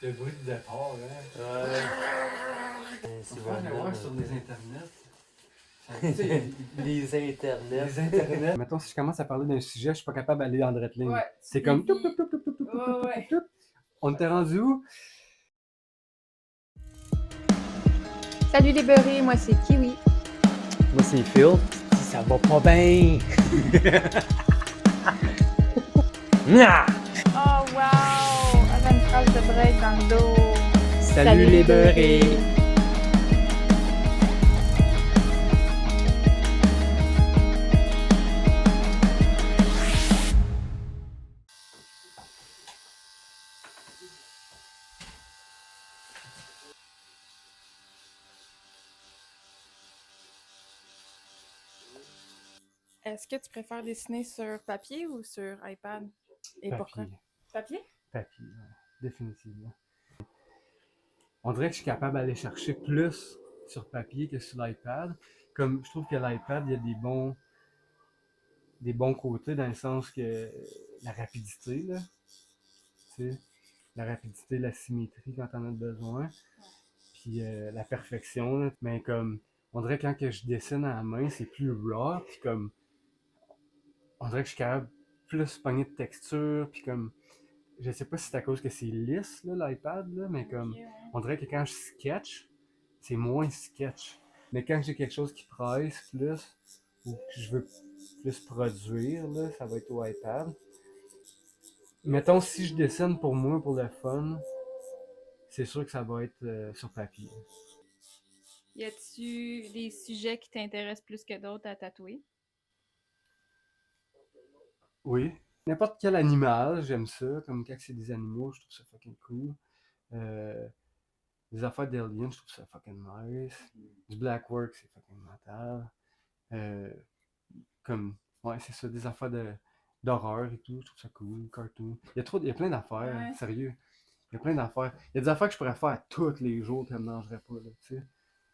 Le bruit de départ, hein. Ouais. C'est voir sur les internets. Les internets. Les internets. Mettons, si je commence à parler d'un sujet, je suis pas capable d'aller en droite ligne. Ouais, C'est comme... ouais, ouais. On t'est rendu où? Salut les beurrés, moi c'est Kiwi. Moi, c'est Phil. Ça va pas bien. Nya! Oh wow! Avec une phrase de break dans le dos. Salut les beurrés. Est-ce que tu préfères dessiner sur papier ou sur iPad? Et pourquoi? Papier? Papier, ouais, définitivement. On dirait que je suis capable d'aller chercher plus sur papier que sur l'iPad. Comme je trouve que l'iPad, il y a des bons côtés dans le sens que la rapidité, là, tu sais, la rapidité, la symétrie quand on a besoin, puis la perfection, là. Mais comme, on dirait que quand que je dessine à la main, c'est plus raw, puis comme, on dirait que je suis capable plus pogner de texture, puis comme, je sais pas si c'est à cause que c'est lisse, là, l'iPad, là, mais comme, on dirait que quand je sketch, c'est moins sketch. Mais quand j'ai quelque chose qui presse plus, ou que je veux plus produire, là, ça va être au iPad. Mettons, si je dessine pour moi, pour le fun, c'est sûr que ça va être sur papier. Y a-tu des sujets qui t'intéressent plus que d'autres à tatouer? Oui. N'importe quel animal, j'aime ça. Comme quand c'est des animaux, je trouve ça fucking cool. Des affaires d'aliens, je trouve ça fucking nice. Du black work, c'est fucking mental. Euh, comme, ouais, c'est ça, des affaires d'horreur et tout, je trouve ça cool. Cartoon. Il y a plein d'affaires, Ouais. sérieux. Il y a plein d'affaires. Il y a des affaires que je pourrais faire tous les jours que ça me dérangerait pas, là, tu sais.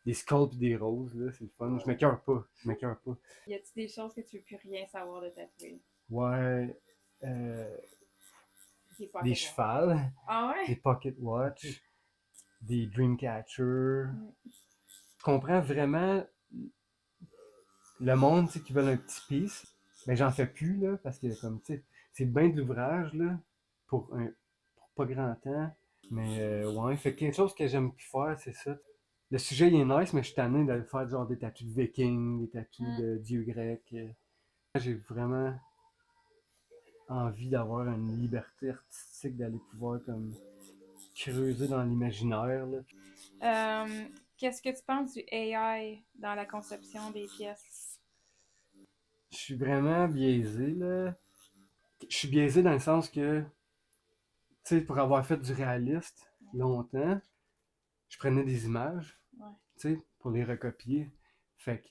Des sculpts et des roses, là, c'est le fun. Je m'écœure pas, je m'écœure pas. Y a-tu des choses que tu veux plus rien savoir de tatouer? Ouais, des chevals, Ah des ouais? pocket watch, des dreamcatcher. Je comprends vraiment le monde, tu sais, qui veulent un petit piece, mais j'en fais plus, là, parce que, comme, tu sais, c'est bien de l'ouvrage, là, pour pas grand temps. Mais, ouais, fait que quelque chose que j'aime plus faire, c'est ça. Le sujet, il est nice, mais je suis tanné de faire, genre, des tatous de vikings, des tatous de dieux grecs. J'ai vraiment envie d'avoir une liberté artistique, d'aller pouvoir, comme, creuser dans l'imaginaire, là. Qu'est-ce que tu penses du AI dans la conception des pièces? Je suis vraiment biaisé, là. Je suis biaisé dans le sens que, tu sais, pour avoir fait du réaliste longtemps, je prenais des images, Ouais. tu sais, pour les recopier. Fait que,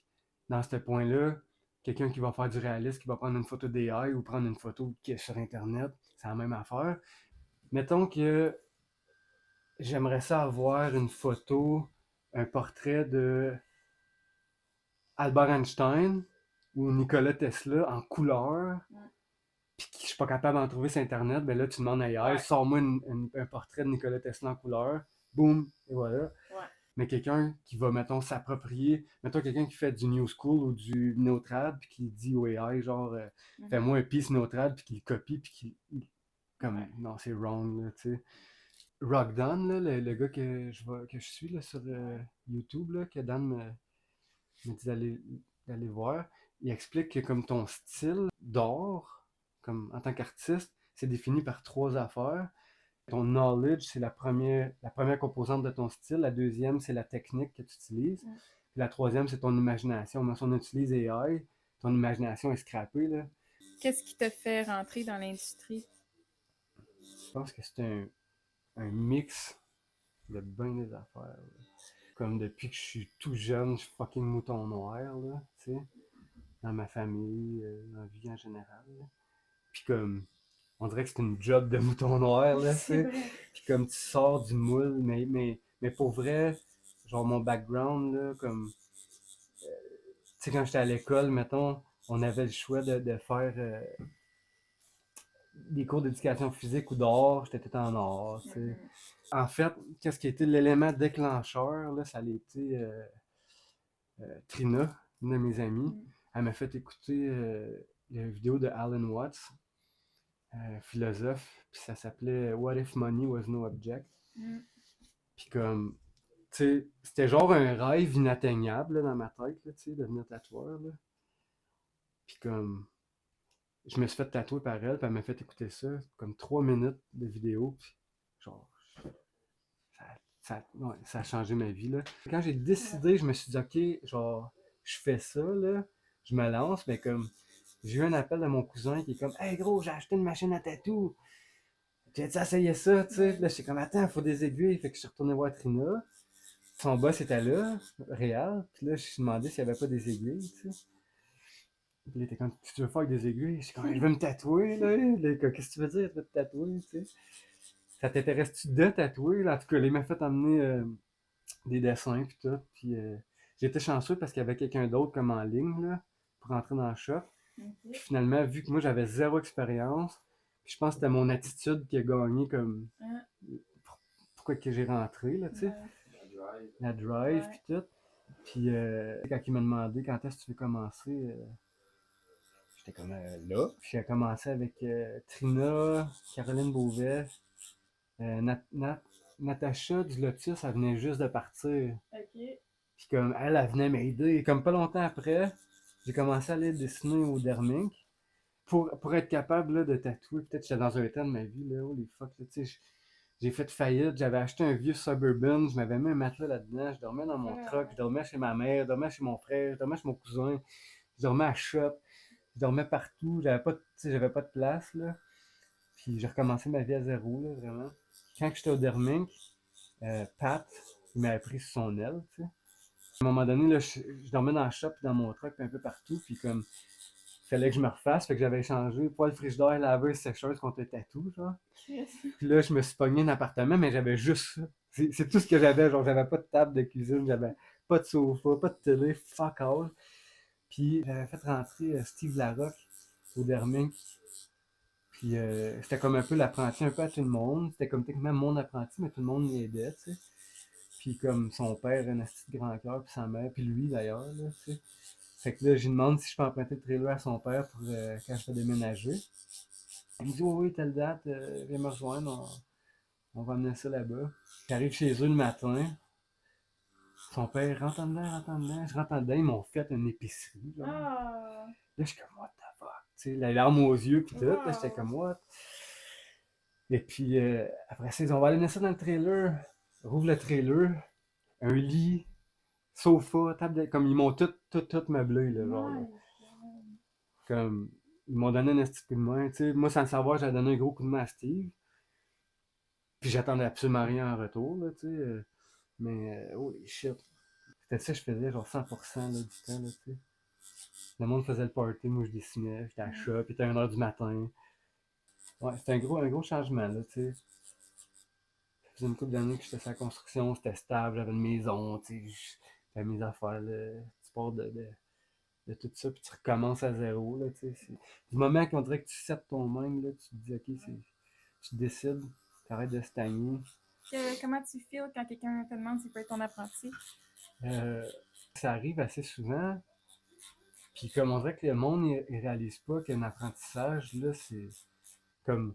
dans ce point-là, quelqu'un qui va faire du réaliste, qui va prendre une photo d'AI ou prendre une photo qui est sur Internet, c'est la même affaire. Mettons que j'aimerais ça avoir une photo, un portrait de Albert Einstein ou Nikola Tesla en couleur, puis que je suis pas capable d'en trouver sur Internet, ben là, tu demandes à AI, sors-moi un portrait de Nikola Tesla en couleur, boum, et voilà. Ouais. Mais quelqu'un qui va, mettons, s'approprier, mettons quelqu'un qui fait du New School ou du Neotrad, puis qui dit au AI, genre, fais-moi un piece Neotrad, puis qu'il le copie, puis qu'il. Comme, non, c'est wrong, là, tu sais. Rock Don, là, le gars que je suis là, sur YouTube, là, que Dan me dit d'aller voir, il explique que comme ton style d'art, comme en tant qu'artiste, c'est défini par 3 affaires. Ton knowledge, c'est la première composante de ton style. La deuxième, c'est la technique que tu utilises. Puis la troisième, c'est ton imagination. Mais si on utilise AI, ton imagination est scrappée, là. Qu'est-ce qui te fait rentrer dans l'industrie? Je pense que c'est un mix de bien des affaires, là. Comme depuis que je suis tout jeune, je suis fucking mouton noir, là, tu sais, dans ma famille, dans la vie en général, là. Puis comme, on dirait que c'est une job de mouton noir, là, tu sais. Puis comme tu sors du moule, mais pour vrai, genre mon background, là, comme, tu sais, quand j'étais à l'école, mettons, on avait le choix de faire des cours d'éducation physique ou d'art, j'étais tout en art, tu sais. En fait, qu'est-ce qui a été l'élément déclencheur, là, ça a été Trina, une de mes amies. Elle m'a fait écouter la vidéo de Alan Watts, philosophe, puis ça s'appelait What if money was no object? Puis comme, tu sais, c'était genre un rêve inatteignable là, dans ma tête, là, tu sais, devenir tatoueur, là. Puis comme, je me suis fait tatouer par elle, puis elle m'a fait écouter ça, comme 3 minutes de vidéo, puis genre, ça a changé ma vie, là. Quand j'ai décidé, je me suis dit, ok, genre, je fais ça, là, je me lance, mais comme, j'ai eu un appel de mon cousin qui est comme, hey gros, j'ai acheté une machine à tatou. J'ai-tu essayé ça, tu sais? Là, j'étais comme, attends, il faut des aiguilles. Fait que je suis retourné voir Trina. Son boss était là, réel. Puis là, je me suis demandé s'il n'y avait pas des aiguilles, tu sais. Puis il était comme, tu veux faire avec des aiguilles? Je suis comme, je veux me tatouer, là. Qu'est-ce que tu veux dire, je veux te tatouer, tu sais? Ça t'intéresse-tu de tatouer? Là? En tout cas, il m'a fait emmener des dessins, puis tout. Puis j'étais chanceux parce qu'il y avait quelqu'un d'autre comme en ligne, là, pour entrer dans le shop. Puis finalement, vu que moi, j'avais zéro expérience, puis je pense que c'était mon attitude qui a gagné comme pourquoi que j'ai rentré, là, tu sais. La drive, puis tout. Puis quand il m'a demandé quand est-ce que tu veux commencer, j'étais comme là. Puis j'ai commencé avec Trina, Caroline Beauvais, Natacha du Lotus, elle venait juste de partir. Puis comme elle venait m'aider. Et comme pas longtemps après, j'ai commencé à aller dessiner au Dermink. Pour être capable là, de tatouer, peut-être que j'étais dans un temps de ma vie, là, holy fuck, là, tu sais, j'ai fait faillite, j'avais acheté un vieux Suburban, je m'avais mis un matelas là-dedans, je dormais dans mon truck, je dormais chez ma mère, je dormais chez mon frère, je dormais chez mon cousin, je dormais à shop, je dormais partout, j'avais pas de place, là. Puis j'ai recommencé ma vie à zéro, là, vraiment. Quand j'étais au Dermink, Pat, il m'a appris sur son aile, tu sais. À un moment donné, là, je dormais dans le shop, dans mon truck, un peu partout, puis comme fallait que je me refasse, fait que j'avais échangé poêle frigidaire, laveuse, sécheuse contre un tatou, genre. Puis là, je me suis pogné un appartement, mais j'avais juste ça. C'est tout ce que j'avais, genre, j'avais pas de table de cuisine, j'avais pas de sofa, pas de télé, fuck all. Puis j'avais fait rentrer Steve Larocque au Dermink. Puis c'était comme un peu l'apprenti un peu à tout le monde. C'était comme techniquement mon apprenti, mais tout le monde l'aidait, tu sais. Puis comme son père, un asti de grand cœur, puis sa mère, puis lui d'ailleurs, là, tu sais. Fait que là, je lui demande si je peux emprunter le trailer à son père pour quand je vais déménager. Il me dit, oh, oui, telle date, viens me rejoindre, on va amener ça là-bas. J'arrive chez eux le matin. Son père rentre en dedans, rentre en dedans. Je rentre en dedans, ils m'ont fait une épicerie. Genre. Là, je suis comme, what the fuck? Tu sais, les larmes aux yeux, puis tout. Là, j'étais comme, what? Et puis, après ça, ils ont, on va aller mettre ça dans le trailer. Rouvre le trailer. Un lit, sofa, table de... Comme ils m'ont tout meublé, là, genre. Là. Comme, ils m'ont donné un petit coup de main. Tu sais, moi, sans le savoir, j'avais donné un gros coup de main à Steve. Puis j'attendais absolument rien en retour, là, tu sais. Mais, holy shit. C'était ça que je faisais, genre 100% là, du temps, là, tu sais. Le monde faisait le party, moi je dessinais, j'étais à la shop, il était 1h du matin. Ouais, c'était un gros changement, là, tu sais. Ça faisait une couple d'années que j'étais sur la construction, c'était stable, j'avais une maison, tu sais, j'avais mes affaires, là. Tu pars de tout ça, puis tu recommences à zéro, là, tu sais. Du moment qu'on dirait que tu sets ton mind, là, tu te dis, ok, tu décides, t'arrêtes de stagner. Comment tu feels quand quelqu'un te demande s'il peut être ton apprenti? Ça arrive assez souvent. Puis comme on dirait que le monde il réalise pas qu'un apprentissage, là, c'est comme.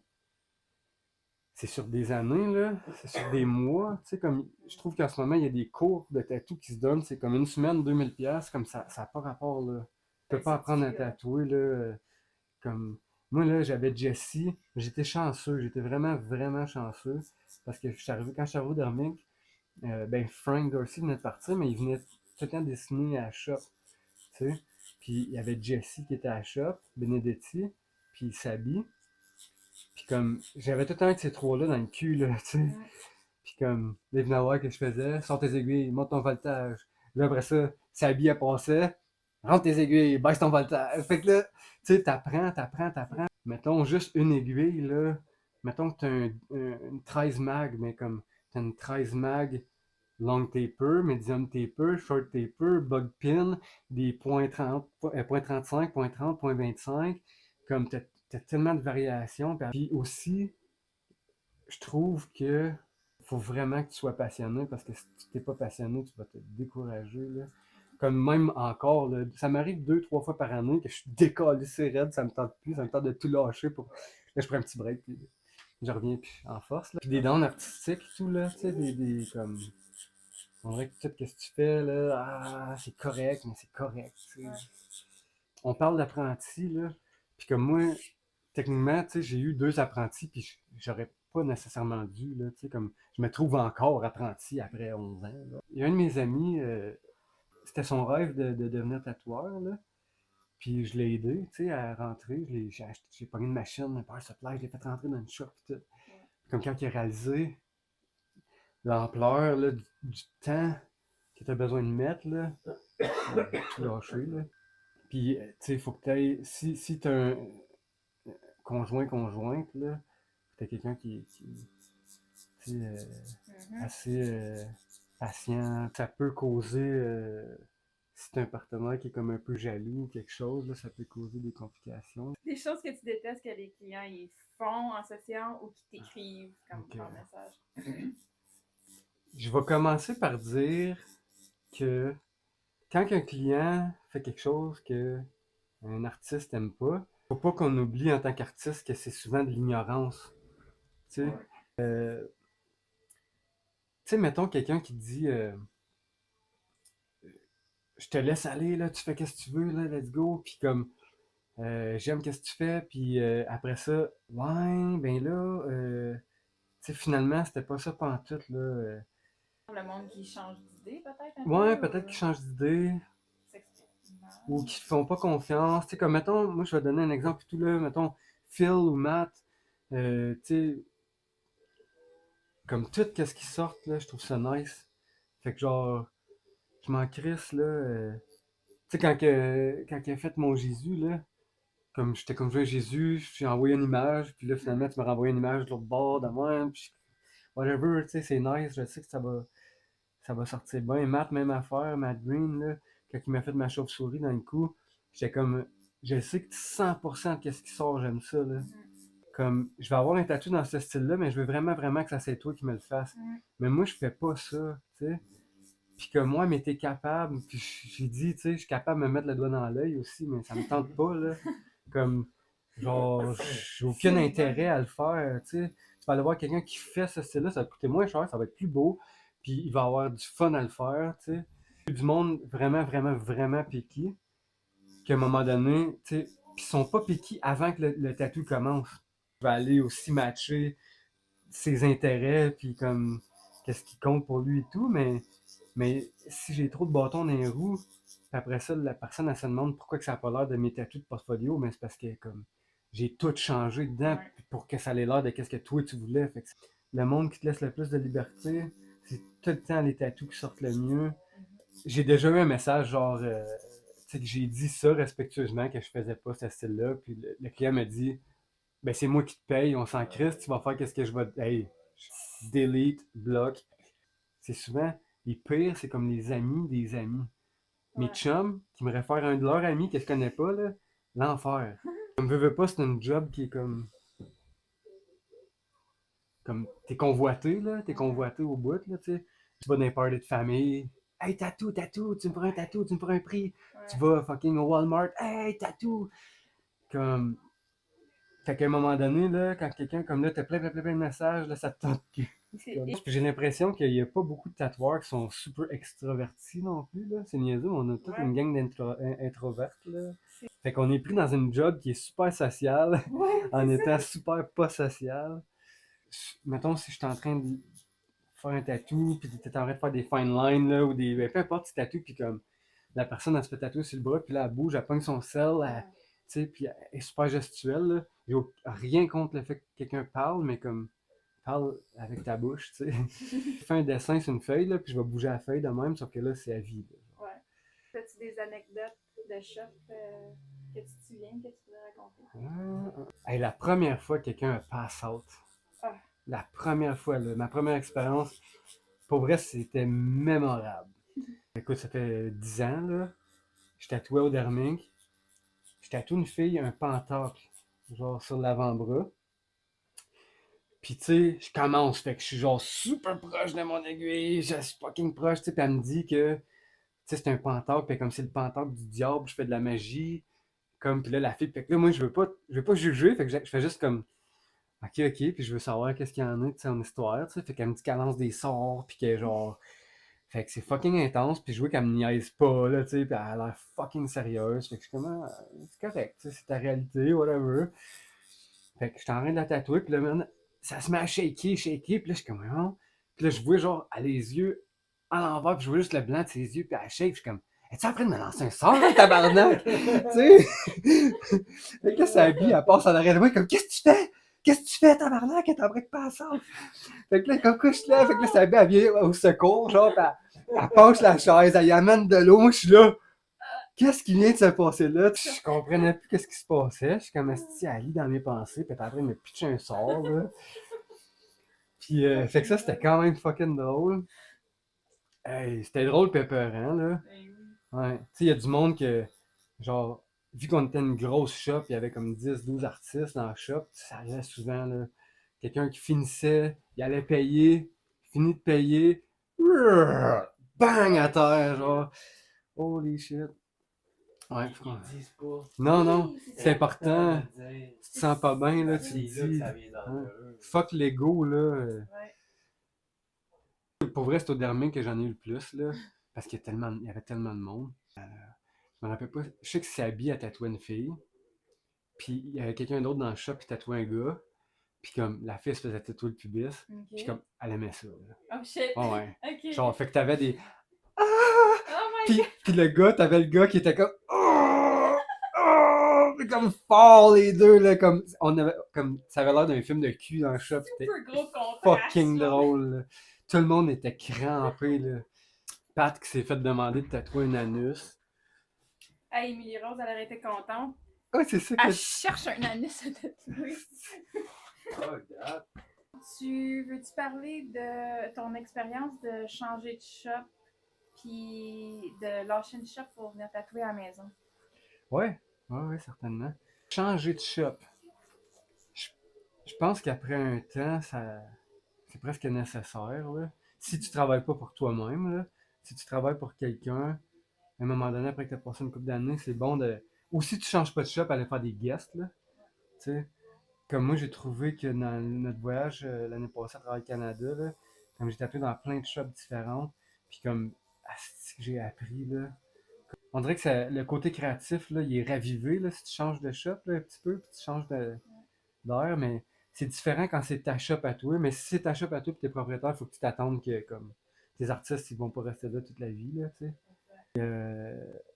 C'est sur des années, là. C'est sur des mois. Tu sais, comme. Je trouve qu'en ce moment, il y a des cours de tatou qui se donnent. C'est comme une semaine, 2000$. Comme ça n'a pas rapport, là. Tu peux pas apprendre à tatouer, là. Comme. Moi, là, j'avais Jessie. J'étais chanceux. J'étais vraiment, vraiment chanceux. Parce que quand je suis arrivé au Dermink, ben, Frank Dorsey venait de partir, mais il venait tout le temps dessiner à la shop. Tu sais. Puis il y avait Jessie qui était à la shop, Benedetti, puis Sabi. Puis comme, j'avais tout le temps avec ces trois-là dans le cul, là, tu sais. Puis comme, là, ils venaient voir ce que je faisais, sors tes aiguilles, monte ton voltage. Là, après ça, Sabi, elle passait, rentre tes aiguilles, baisse ton voltage. Fait que là, tu sais, t'apprends. Mettons juste une aiguille, là. Mettons que t'as une 13 mag, mais comme, t'as une 13 mag long taper, medium taper, short taper, bug pin, des .30, .35, .30, .25, comme t'as tellement de variations. Puis aussi, je trouve que faut vraiment que tu sois passionné parce que si tu t'es pas passionné, tu vas te décourager, là. Comme même encore, là, ça m'arrive 2, 3 fois par année que je suis décalissé raide, ça me tente plus, ça me tente de tout lâcher pour. Là, je prends un petit break, puis je reviens puis en force, là. Puis des dons artistiques et tout, là, tu sais, des comme. On dirait que tout ce que tu fais, là, c'est correct, mais c'est correct, tu sais. On parle d'apprenti, là, puis comme moi, techniquement, tu sais, j'ai eu 2 apprentis, puis j'aurais pas nécessairement dû, là, tu sais, comme je me trouve encore apprenti après 11 ans, là. Il y a un de mes amis, c'était son rêve de devenir tatoueur, là, puis je l'ai aidé, tu sais, à rentrer, j'ai pogné une machine, un power supply, je l'ai fait rentrer dans une shop, pis tout. Comme quand il a réalisé l'ampleur, là, du temps que tu as besoin de mettre, là, tout lâché, là. Puis, tu sais, il faut que tu ailles, si tu as un conjointe, là, tu as quelqu'un qui tu sais, assez patient. Ça peut causer, si tu as un partenaire qui est comme un peu jaloux ou quelque chose, là, ça peut causer des complications. Des choses que tu détestes que les clients ils font en session ou qui t'écrivent comme Ok. par message. Je vais commencer par dire que quand un client fait quelque chose que un artiste aime pas, faut pas qu'on oublie en tant qu'artiste que c'est souvent de l'ignorance. Tu sais, tu sais, mettons quelqu'un qui te dit je te laisse aller, là, tu fais qu'est-ce que tu veux, là, let's go, puis comme j'aime qu'est-ce que tu fais, puis après ça, ouais, ben là, tu sais, finalement, c'était pas ça pantoute, là. Le monde qui change d'idée peut-être un Ouais, peu. peut-être qu'ils changent d'idée, S'exprime mal. ou qu'ils font pas confiance, tu sais, comme, mettons, moi, je vais donner un exemple, tout là, mettons, Phil ou Matt, tu sais, comme tout, qu'est-ce qui sort, là, je trouve ça nice. Fait que genre, je m'en crisse, là, tu sais, quand il a fait mon Jésus, là, comme j'étais comme joué à Jésus, j'ai envoyé une image, puis là finalement tu m'as renvoyé une image de l'autre bord de moi, puis whatever, tu sais, c'est nice, je sais que ça va sortir bien. Matt, même affaire, Matt Green, là, quand il m'a fait ma chauve-souris dans le cou, j'étais comme, je sais que 100% de ce qui sort, j'aime ça, là. Comme, je vais avoir un tatou dans ce style-là, mais je veux vraiment, vraiment que ça c'est toi qui me le fasses. Mais moi, je fais pas ça, tu sais. Puis que moi, mais t'es capable, puis j'ai dit, tu sais, je suis capable de me mettre le doigt dans l'œil aussi, mais ça me tente pas, là. Comme, genre, j'ai aucun intérêt à le faire, tu sais. Tu vas aller voir quelqu'un qui fait ce style-là, ça va coûter moins cher, ça va être plus beau, puis il va avoir du fun à le faire, tu sais. Du monde vraiment, vraiment, vraiment picky, qu'à un moment donné, tu sais, puis ils sont pas picky avant que le tatou commence. Je vais aller aussi matcher ses intérêts, puis comme, qu'est-ce qui compte pour lui et tout, mais si j'ai trop de bâtons dans les roues, puis après ça, la personne, elle se demande pourquoi que ça n'a pas l'air de mes tatous de portfolio, mais c'est parce que comme j'ai tout changé dedans pour que ça ait l'air de qu'est-ce que toi tu voulais. Fait que le monde qui te laisse le plus de liberté, c'est tout le temps les tatous qui sortent le mieux. J'ai déjà eu un message genre, tu sais, que j'ai dit ça respectueusement, que je faisais pas ce style-là, puis le client m'a dit, ben c'est moi qui te paye, on s'en crisse, tu vas faire qu'est-ce que je vais. Hey, delete, bloc. C'est souvent, les pires, c'est comme les amis des amis. Mes chums, qui me réfèrent à un de leurs amis que je connais pas, là, l'enfer. Comme veux pas, c'est une job qui est comme t'es convoité, là, t'es convoité au bout, là, tu sais. Tu vas dans les parties de famille, hey, tatou, tatou, tu me feras un tatou, tu me feras un prix. Tu vas fucking au Walmart, hey, tatou. Comme, fait qu'à un moment donné, là, quand quelqu'un comme là, t'as plein de messages, là, ça te tente plus. Puis j'ai l'impression qu'il n'y a pas beaucoup de tatoueurs qui sont super extravertis non plus, là. C'est niaiseux, on a toute une gang d'introvertes, là. Fait qu'on est pris dans une job qui est super sociale, en étant super pas social. Mettons, si je suis en train de faire un tatou, puis t'es en train de faire des fine lines, là, ou des. Ben, peu importe, tu tatoues, puis comme la personne, elle se fait tatouer sur le bras, puis là, elle bouge, elle pogne son sel, tu sais, puis elle est super gestuelle, là. J'ai rien contre le fait que quelqu'un parle, mais comme, parle avec ta bouche, tu sais. Je fais un dessin sur une feuille, là, puis je vais bouger la feuille de même, sauf que là, c'est à vie, là. Ouais. As-tu des anecdotes de shop que tu te souviens, que tu pourrais raconter? Hey, la première fois que quelqu'un a pass out, la première fois, là, ma première expérience, pour vrai, c'était mémorable. Écoute, ça fait 10 ans, là. Je tatouais au Derming. Je tatoue une fille, un pentacle. genre sur l'avant-bras. Puis tu sais, je commence, fait que je suis genre super proche de mon aiguille, je suis fucking proche, tu sais, puis elle me dit que, tu sais, c'est un pentacle, puis comme c'est le pentacle du diable, je fais de la magie, comme, puis là, la fille, fait que là, moi, je veux pas juger, fait que je fais juste comme, ok, puis je veux savoir qu'est-ce qu'il y en a, tu sais, en histoire, tu sais, fait qu'elle me dit qu'elle lance des sorts, puis que genre, fait que c'est fucking intense, puis je vois qu'elle me niaise pas, là, tu sais, puis elle a l'air fucking sérieuse, fait que je suis comme, ah, c'est correct, tu sais, c'est ta réalité, whatever. Fait que je suis en train de la tatouer, puis là, man, ça se met à shaker, puis là, je suis comme, non. Puis là, je vois genre, elle a les yeux à l'envers, puis je vois juste le blanc de ses yeux, puis elle shake, puis je suis comme, es-tu en train de me lancer un sort, là, tabarnak? Tu sais? Fait que là, sa vie, elle passe en arrière de moi, comme, qu'est-ce que tu fais? Qu'est-ce que tu fais, tabarnak? Elle t'en break pas ensemble. Fait que là, comme quoi je suis là, fait que là, sa vie, elle vient au secours, genre, puis elle penche la chaise, elle y amène de l'eau, moi, je suis là. Qu'est-ce qui vient de se passer là? Je comprenais plus qu'est-ce qui se passait. Je suis comme si elle lit dans mes pensées, puis elle est en train de me pitcher un sort, là. Puis, fait que ça, c'était quand même fucking drôle. Hey, c'était drôle pis épeurant, là. Ouais. Tu sais, il y a du monde que, genre, vu qu'on était une grosse shop, il y avait comme 10-12 artistes dans la shop, ça arrivait souvent, là. Quelqu'un qui finissait, il allait payer, finit de payer, bang à terre, genre. Holy shit. Ouais, Ils disent pas. non, non, Oui, c'est important. de dire. Tu te sens pas bien, là, tu C'est te là que dis. ça vient dangereux. Fuck l'ego, là. Ouais. Pour vrai, c'est au dernier que j'en ai eu le plus, là. Parce qu'il y avait tellement de monde. Je me rappelle pas. Je sais que Sabi a tatoué une fille. Puis il y avait quelqu'un d'autre dans le shop qui tatouait un gars. Puis comme la fille se faisait tatouer le pubis. Puis Ok. comme elle aimait ça, là. Oh shit. Ouais, ouais. Ok. Genre, fait que t'avais des. Ah! Oh my Puis, god. puis le gars, t'avais le gars qui était comme. Oh! Oh! Puis comme fort les deux, là. Comme, comme ça avait l'air d'un film de cul dans le shop. C'était Super gros contraste. fucking là. drôle, là. Tout le monde était crampé, là. Pat qui s'est fait demander de tatouer un anus. Hey, Émilie Rose, elle aurait été contente. Ouais, c'est ça que. Elle cherche un anus à tatouer. Oh, God. Veux-tu parler de ton expérience de changer de shop puis de lâcher une shop pour venir tatouer à la maison? Ouais, certainement. Changer de shop. Je, je pense qu'après un temps, c'est presque nécessaire, là. Si tu travailles pas pour toi-même, là, si tu travailles pour quelqu'un, à un moment donné, après que tu as passé une couple d'années, c'est bon de. Ou si tu changes pas de shop, aller faire des guests, là. Tu sais. Comme moi, j'ai trouvé que dans notre voyage l'année passée à travers le Canada, là, comme j'ai tatoué dans plein de shops différents, puis comme, asti que j'ai appris, là. On dirait que le côté créatif, là, il est ravivé, là, si tu changes de shop, là, un petit peu, puis tu changes d'air, mais c'est différent quand c'est ta shop à toi. Mais si c'est ta shop à toi et t'es propriétaire, il faut que tu t'attendes que, comme, tes artistes, ils vont pas rester là toute la vie, là, tu sais.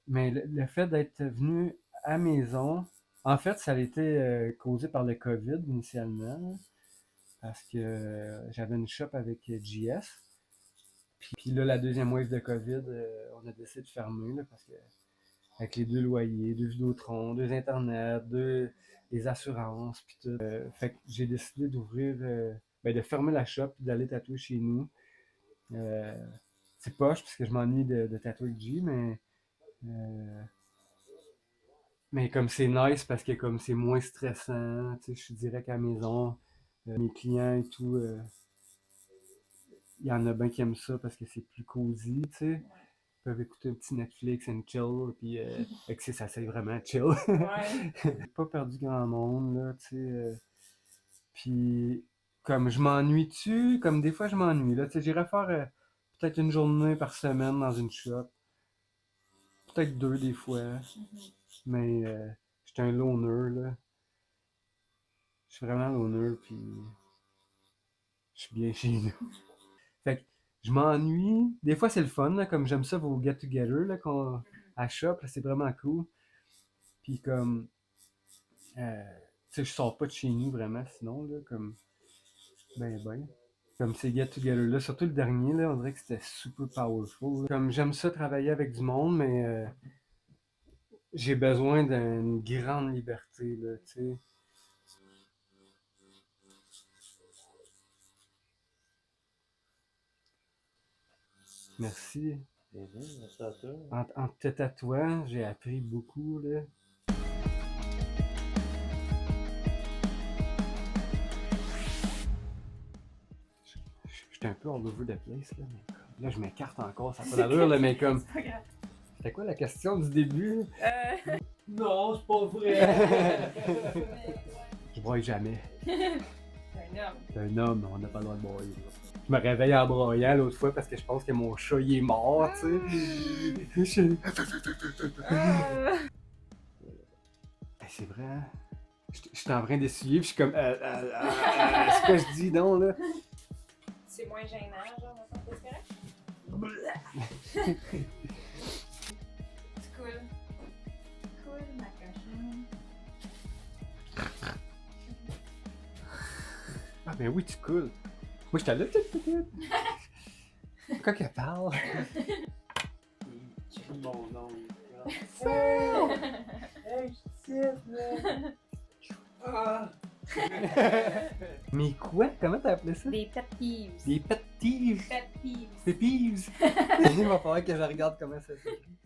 Mais le fait d'être venu à maison, en fait, ça a été causé par le COVID initialement, là, parce que j'avais une shop avec JS. Puis là, la deuxième wave de COVID, on a décidé de fermer, là, parce que avec les 2 loyers, 2 Vidéotron, 2 Internet, 2 les assurances, puis tout. Fait que j'ai décidé d'ouvrir, ben, de fermer la shop et d'aller tatouer chez nous. Euh, c'est poche parce que je m'ennuie de tatouer avec G, euh, mais comme c'est nice parce que comme c'est moins stressant, tu sais, je suis direct à la maison. Mes clients et tout, il y en a bien qui aiment ça parce que c'est plus cosy, tu sais. Ils peuvent écouter un petit Netflix and chill, puis fait que ça c'est vraiment chill. Ouais. J'ai pas perdu grand monde, là, tu sais. Puis, comme je m'ennuie dessus, comme des fois je m'ennuie, là, tu sais, j'irais faire peut-être une journée par semaine dans une shop. Peut-être 2 des fois. Mais je suis un loner, là. Je suis vraiment loner, puis je suis bien chez nous. Fait que je m'ennuie. Des fois, c'est le fun, là, comme j'aime ça, vos get-together, là, à shop, là, c'est vraiment cool. Puis comme, tu sais, je sors pas de chez nous vraiment, sinon, là, comme, ben. Comme ces get-together-là, surtout le dernier, là, on dirait que c'était super powerful, là. Comme j'aime ça travailler avec du monde, mais j'ai besoin d'une grande liberté, là, tu sais. Merci. Merci à toi. En te tatouant, j'ai appris beaucoup, là. J'étais un peu all over the place, là, mais comme, là, je m'écarte encore, ça n'a pas d'allure, là, mais comme... C'est pas grave. C'était quoi la question du début? Non, c'est pas vrai. Je broye jamais. C'est un homme. T'es un homme, on n'a pas le droit de broyer. Là. Je me réveille en broyant l'autre fois parce que je pense que mon chat, il est mort, tu sais. Ben, c'est vrai, hein? J'étais en train d'essuyer, puis je suis comme... c'est quoi je dis, non, là? C'est moins gênant, genre, maintenant, c'est correct? C'est cool. Cool, ma cochonne. Ah ben oui, tu coules. Moi, j'étais là, Pourquoi qu'elle parle? Il crie mon nom. Hey, je Mais quoi? Comment t'as appelé ça? Des pet peeves. Des pet peeves. Pet peeves. Des peeves. Il va falloir que je regarde comment ça s'écrit.